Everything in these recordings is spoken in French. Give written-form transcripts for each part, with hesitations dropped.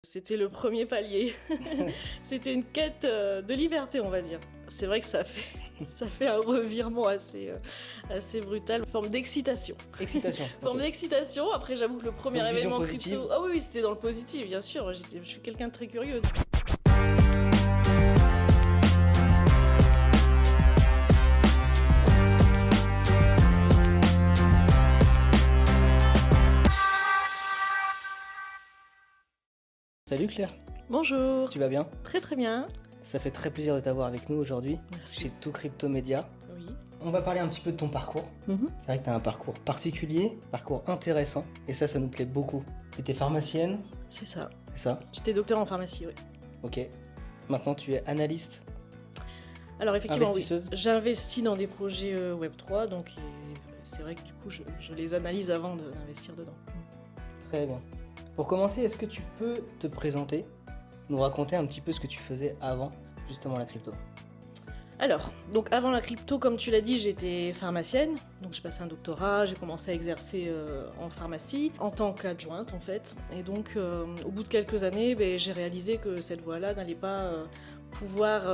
C'était le premier palier. C'était une quête de liberté, on va dire. C'est vrai que ça fait un revirement assez brutal. Forme d'excitation. Excitation. Forme Ok. d'excitation. Après, j'avoue que le premier Donc, vision événement positive. crypto... Ah oui, c'était dans le positif, bien sûr. Je suis quelqu'un de très curieux. Salut Claire, Bonjour. tu vas bien? Très très bien. Ça fait très plaisir de t'avoir avec nous aujourd'hui Merci. chez Tout Crypto Média. Oui. On va parler un petit peu de ton parcours. C'est vrai que tu as un parcours particulier, parcours intéressant, et ça nous plaît beaucoup. Tu étais pharmacienne, C'est ça. c'est ça? J'étais docteur en pharmacie, oui. Ok. Maintenant tu es analyste, Alors effectivement, oui. investisseuse. J'investis dans des projets Web3, donc c'est vrai que du coup, je les analyse avant d'investir dedans. Très bien. Pour commencer, est-ce que tu peux te présenter, nous raconter un petit peu ce que tu faisais avant justement la crypto? Alors, donc avant la crypto, comme tu l'as dit, j'étais pharmacienne, donc j'ai passé un doctorat, j'ai commencé à exercer en pharmacie en tant qu'adjointe en fait, et donc au bout de quelques années, j'ai réalisé que cette voie-là n'allait pas pouvoir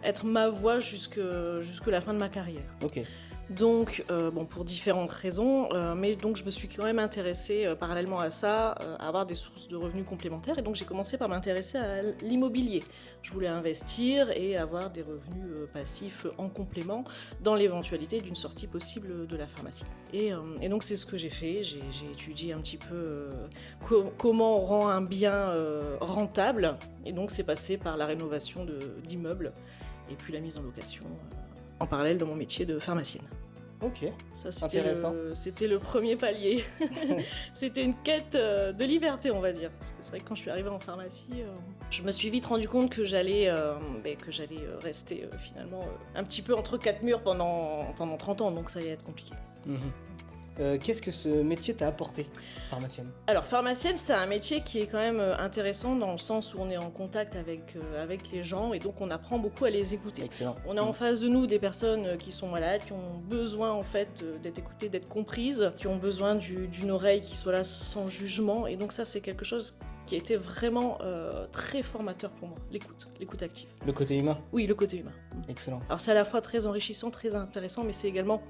être ma voie jusque la fin de ma carrière. Ok. Donc, pour différentes raisons, mais donc je me suis quand même intéressée parallèlement à ça, à avoir des sources de revenus complémentaires, et donc j'ai commencé par m'intéresser à l'immobilier. Je voulais investir et avoir des revenus passifs en complément dans l'éventualité d'une sortie possible de la pharmacie. Et donc c'est ce que j'ai fait, j'ai étudié un petit peu comment on rend un bien rentable, et donc c'est passé par la rénovation d'immeubles et puis la mise en location en parallèle de mon métier de pharmacienne. Ok. Ça, Intéressant. c'était le premier palier. C'était une quête de liberté, on va dire. Parce que c'est vrai que quand je suis arrivée en pharmacie, je me suis vite rendu compte que j'allais rester finalement un petit peu entre quatre murs pendant 30 ans, donc ça allait être compliqué. Qu'est-ce que ce métier t'a apporté, pharmacienne? Alors, pharmacienne, c'est un métier qui est quand même intéressant dans le sens où on est en contact avec les gens et donc on apprend beaucoup à les écouter. Excellent. On a en face de nous des personnes qui sont malades, qui ont besoin en fait d'être écoutées, d'être comprises, qui ont besoin d'une oreille qui soit là sans jugement, et donc ça c'est quelque chose qui a été vraiment très formateur pour moi, l'écoute active. Le côté humain? Oui, le côté humain. Excellent. Alors c'est à la fois très enrichissant, très intéressant, mais c'est également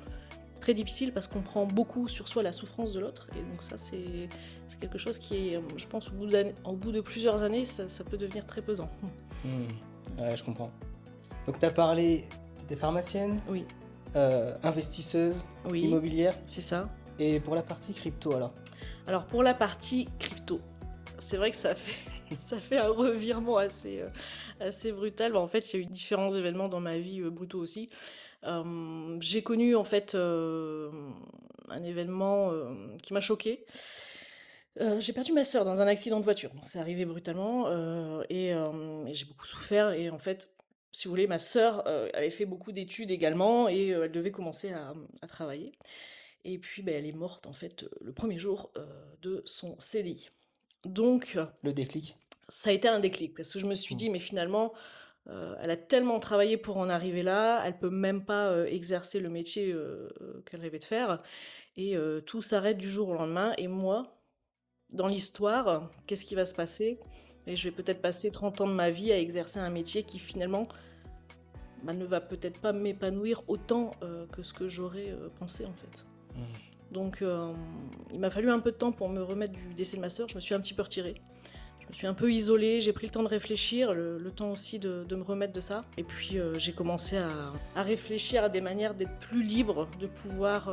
très difficile parce qu'on prend beaucoup sur soi la souffrance de l'autre, et donc ça c'est quelque chose qui est, je pense, au bout de plusieurs années, ça peut devenir très pesant. Ouais, je comprends. Donc t'as parlé, t'étais pharmacienne, Oui, investisseuse, oui, immobilière, c'est ça. et pour la partie crypto alors? Alors pour la partie crypto, c'est vrai que ça fait un revirement assez brutal. En fait, il y a eu différents événements dans ma vie brutaux aussi. J'ai connu en fait un événement qui m'a choquée. J'ai perdu ma sœur dans un accident de voiture, donc c'est arrivé brutalement et j'ai beaucoup souffert, et en fait, si vous voulez, ma sœur avait fait beaucoup d'études également et elle devait commencer à travailler, et puis elle est morte en fait le premier jour de son CDI. Donc Le déclic? ça a été un déclic parce que je me suis dit mais finalement elle a tellement travaillé pour en arriver là, elle peut même pas exercer le métier qu'elle rêvait de faire, et tout s'arrête du jour au lendemain, et moi, dans l'histoire, qu'est-ce qui va se passer? Et je vais peut-être passer 30 ans de ma vie à exercer un métier qui finalement ne va peut-être pas m'épanouir autant que ce que j'aurais pensé en fait. Donc il m'a fallu un peu de temps pour me remettre du décès de ma sœur, je me suis un petit peu retirée. Je me suis un peu isolée, j'ai pris le temps de réfléchir, le temps aussi de me remettre de ça. Et puis j'ai commencé à réfléchir à des manières d'être plus libre, de pouvoir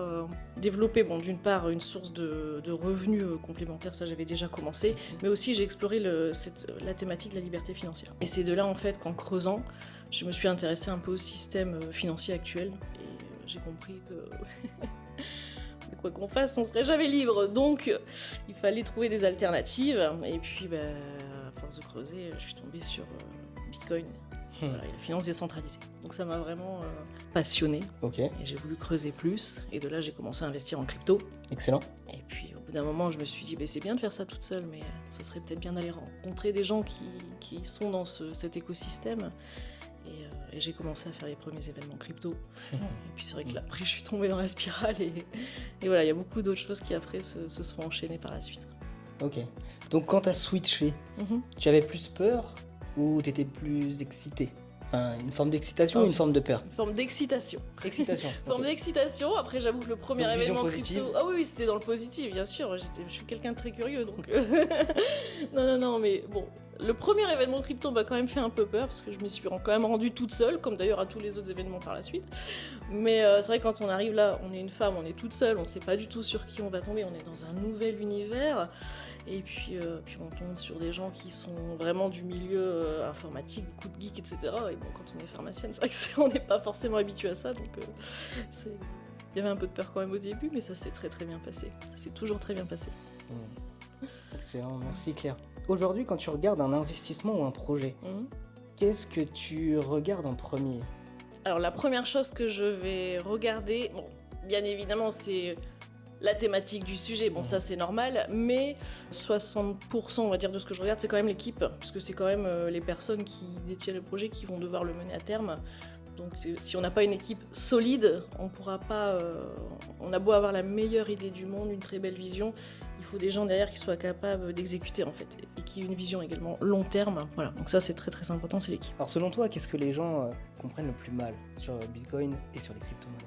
développer, d'une part, une source de revenus complémentaires, ça j'avais déjà commencé, mais aussi j'ai exploré la thématique de la liberté financière. Et c'est de là en fait qu'en creusant, je me suis intéressée un peu au système financier actuel, et j'ai compris que... quoi qu'on fasse, on serait jamais libre, donc il fallait trouver des alternatives, et puis à force de creuser, je suis tombée sur Bitcoin, voilà, et la finance décentralisée. Donc ça m'a vraiment passionnée, Ok, et j'ai voulu creuser plus, et de là j'ai commencé à investir en crypto, excellent. et puis au bout d'un moment je me suis dit c'est bien de faire ça toute seule, mais ça serait peut-être bien d'aller rencontrer des gens qui sont dans cet écosystème. Et j'ai commencé à faire les premiers événements crypto. Et puis c'est vrai que là, après, je suis tombée dans la spirale. Et voilà, il y a beaucoup d'autres choses qui après se sont enchaînées par la suite. Ok. Donc quand tu as switché, Mhm. tu avais plus peur ou tu étais plus excité? Enfin, une forme d'excitation ou Non, une c'est forme de peur? une forme d'excitation. Excitation, Forme ok. d'excitation. Après, j'avoue que le premier Donc vision événement positive. crypto. Ah oui, oui, c'était dans le positif, bien sûr. Je suis quelqu'un de très curieux, donc. Non, non, non, mais bon. Le premier événement crypto m'a quand même fait un peu peur parce que je m'y suis quand même rendue toute seule, comme d'ailleurs à tous les autres événements par la suite. Mais c'est vrai que quand on arrive là, on est une femme, on est toute seule, on ne sait pas du tout sur qui on va tomber, on est dans un nouvel univers. Et puis on tombe sur des gens qui sont vraiment du milieu informatique, beaucoup de geeks, etc. Et bon, quand on est pharmacienne, c'est vrai on n'est pas forcément habitué à ça, donc c'est- il y avait un peu de peur quand même au début, mais ça s'est très très bien passé. Ça s'est toujours très bien passé. Excellent, merci Claire. Aujourd'hui, quand tu regardes un investissement ou un projet, Mhm. qu'est-ce que tu regardes en premier? Alors la première chose que je vais regarder, bon, bien évidemment c'est la thématique du sujet, bon ça c'est normal, mais 60% on va dire de ce que je regarde c'est quand même l'équipe, parce que c'est quand même les personnes qui détiennent le projet qui vont devoir le mener à terme. Donc si on n'a pas une équipe solide, on pourra pas. On a beau avoir la meilleure idée du monde, une très belle vision, il faut des gens derrière qui soient capables d'exécuter en fait, et qui aient une vision également long terme. Voilà, donc ça c'est très très important, c'est l'équipe. Alors selon toi, qu'est-ce que les gens comprennent le plus mal sur Bitcoin et sur les crypto-monnaies?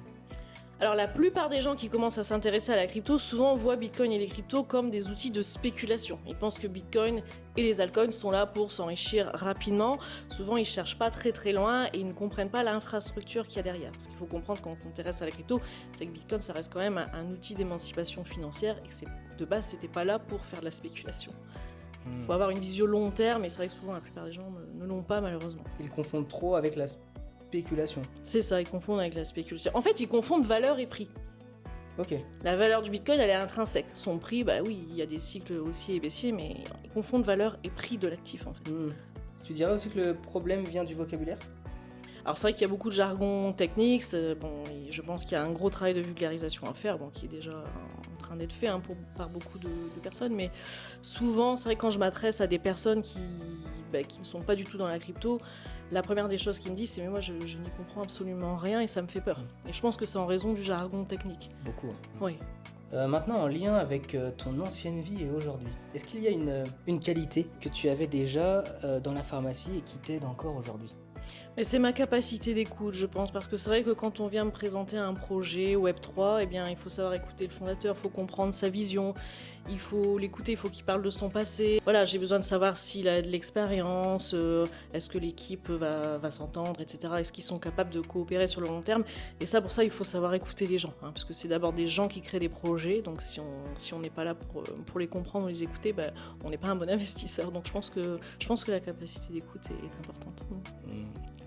Alors la plupart des gens qui commencent à s'intéresser à la crypto souvent voient Bitcoin et les cryptos comme des outils de spéculation. Ils pensent que Bitcoin et les altcoins sont là pour s'enrichir rapidement. Souvent ils cherchent pas très très loin et ils ne comprennent pas l'infrastructure qu'il y a derrière. Ce qu'il faut comprendre quand on s'intéresse à la crypto, c'est que Bitcoin ça reste quand même un outil d'émancipation financière et que de base c'était pas là pour faire de la spéculation. Il faut avoir une vision long terme et c'est vrai que souvent la plupart des gens ne l'ont pas malheureusement. Ils confondent trop avec la spéculation. C'est ça, ils confondent avec la spéculation. En fait ils confondent valeur et prix. Ok. La valeur du Bitcoin, elle est intrinsèque. Son prix, bah oui, il y a des cycles haussiers et baissiers, mais ils confondent valeur et prix de l'actif en fait. Tu dirais aussi que le problème vient du vocabulaire? Alors c'est vrai qu'il y a beaucoup de jargon technique, bon, et je pense qu'il y a un gros travail de vulgarisation à faire, bon, qui est déjà en train d'être fait par beaucoup de personnes, mais souvent, c'est vrai que quand je m'adresse à des personnes qui ne sont pas du tout dans la crypto, la première des choses qu'ils me disent, c'est mais moi je n'y comprends absolument rien et ça me fait peur. Et je pense que c'est en raison du jargon technique. Beaucoup. Oui. Maintenant, en lien avec ton ancienne vie et aujourd'hui, est-ce qu'il y a une qualité que tu avais déjà dans la pharmacie et qui t'aide encore aujourd'hui? Mais c'est ma capacité d'écoute, je pense, parce que c'est vrai que quand on vient me présenter un projet Web3, eh bien, il faut savoir écouter le fondateur, il faut comprendre sa vision, il faut l'écouter, il faut qu'il parle de son passé. Voilà, j'ai besoin de savoir s'il a de l'expérience, est-ce que l'équipe va s'entendre, etc. Est-ce qu'ils sont capables de coopérer sur le long terme? Et ça, pour ça, il faut savoir écouter les gens, hein, parce que c'est d'abord des gens qui créent des projets, donc si on n'est pas là pour les comprendre ou les écouter, bah, on n'est pas un bon investisseur. Donc je pense que la capacité d'écoute est importante.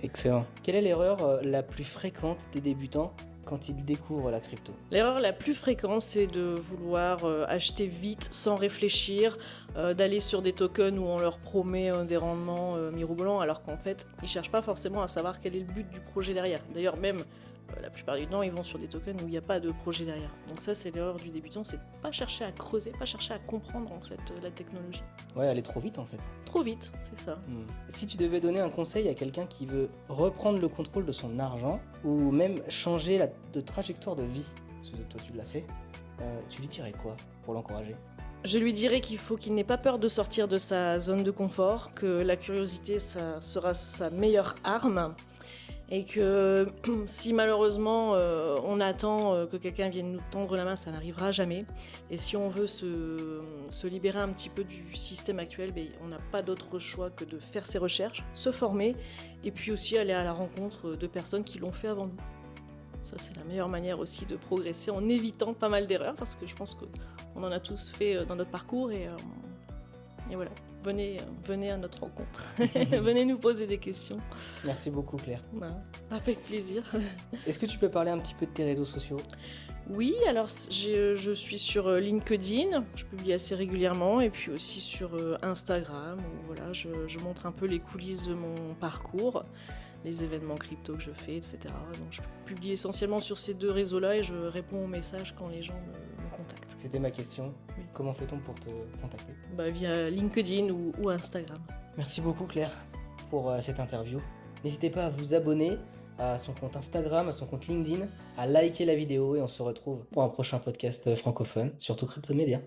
Excellent. Quelle est l'erreur la plus fréquente des débutants quand ils découvrent la crypto? L'erreur la plus fréquente, c'est de vouloir acheter vite sans réfléchir, d'aller sur des tokens où on leur promet des rendements mirobolants, alors qu'en fait, ils ne cherchent pas forcément à savoir quel est le but du projet derrière. D'ailleurs, même la plupart du temps, ils vont sur des tokens où il n'y a pas de projet derrière. Donc ça, c'est l'erreur du débutant, c'est de pas chercher à creuser, pas chercher à comprendre en fait la technologie. Ouais, aller trop vite en fait. Trop vite, c'est ça. Si tu devais donner un conseil à quelqu'un qui veut reprendre le contrôle de son argent ou même changer de trajectoire de vie, parce que toi tu l'as fait, tu lui dirais quoi pour l'encourager? Je lui dirais qu'il n'ait pas peur de sortir de sa zone de confort, que la curiosité, ça sera sa meilleure arme. Et que si malheureusement on attend que quelqu'un vienne nous tendre la main, ça n'arrivera jamais. Et si on veut se libérer un petit peu du système actuel, on n'a pas d'autre choix que de faire ses recherches, se former, et puis aussi aller à la rencontre de personnes qui l'ont fait avant nous. Ça, c'est la meilleure manière aussi de progresser en évitant pas mal d'erreurs, parce que je pense qu'on en a tous fait dans notre parcours, et voilà. Venez à notre rencontre. Venez nous poser des questions. Merci beaucoup Claire. Avec plaisir. Est-ce que tu peux parler un petit peu de tes réseaux sociaux? Oui, alors je suis sur LinkedIn, je publie assez régulièrement, et puis aussi sur Instagram, où voilà, je montre un peu les coulisses de mon parcours, les événements crypto que je fais, etc. Donc je publie essentiellement sur ces deux réseaux-là et je réponds aux messages quand les gens me contactent. C'était ma question. Oui. Comment fait-on pour te contacter? Via LinkedIn ou Instagram. Merci beaucoup Claire pour cette interview. N'hésitez pas à vous abonner à son compte Instagram, à son compte LinkedIn, à liker la vidéo et on se retrouve pour un prochain podcast francophone, surtout Crypto Média.